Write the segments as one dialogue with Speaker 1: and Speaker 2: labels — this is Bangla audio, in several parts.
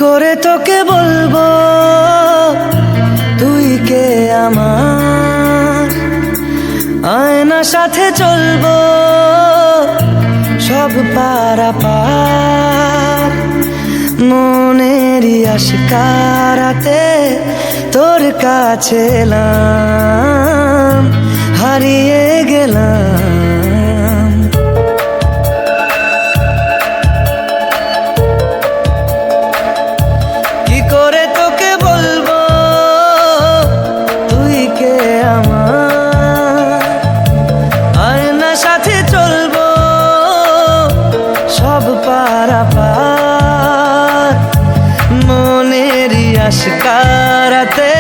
Speaker 1: করে তোকে বলবো তুই কে আমার, আয়না সাথে চলবো সব পারাপার। মনেরই আশকারাতে তোর কাছে এলাম, হারিয়ে গেলাম। কি করে তোকে বলবো তুই কে আমার, আয়না সাথে চলবো সব পারাপার। মনেরই আশকারাতে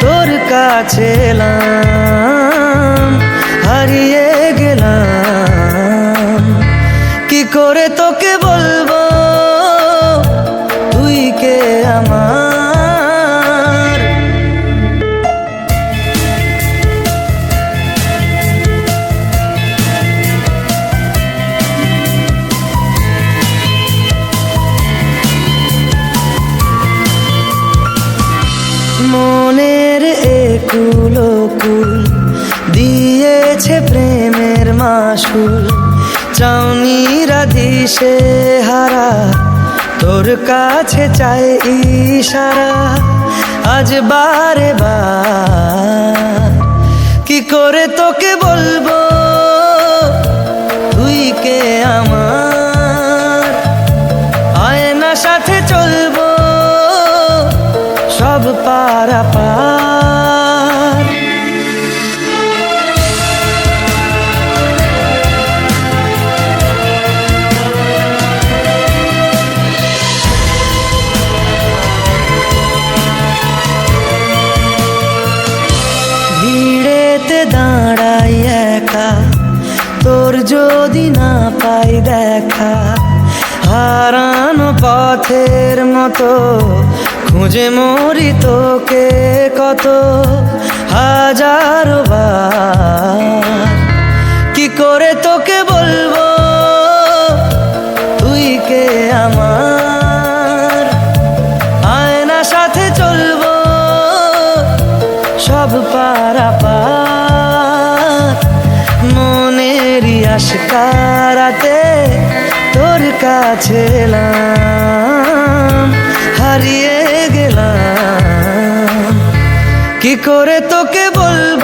Speaker 1: তোর কাছে এলাম, হারিয়ে গেলাম। কি করে তোকে বলবো তুই কে আমার। মনের একুল কুল দিয়েছে প্রেমের মাসুল, চাউনিরা দিশে হারা তোর কাছে চাই ইশারা। আজ বারে বার কি করে তোকে বলবো তুই কে আমার, আয়না সাথে চলবো সব পারাপার। ভিড়েতে দাঁড়াই একা তোর যদি না পাই দেখা, হারানো পথের মতো খুঁজে মরি তোকে কত হাজারো বার। কি করে তোকে বলবো তুই কে আমার, আয়না সাথে চলবো সব পারাপার। মনেরই আশকারাতে তোর কাছে এলাম, হারিয়ে গেলাম। কি করে তোকে বলবো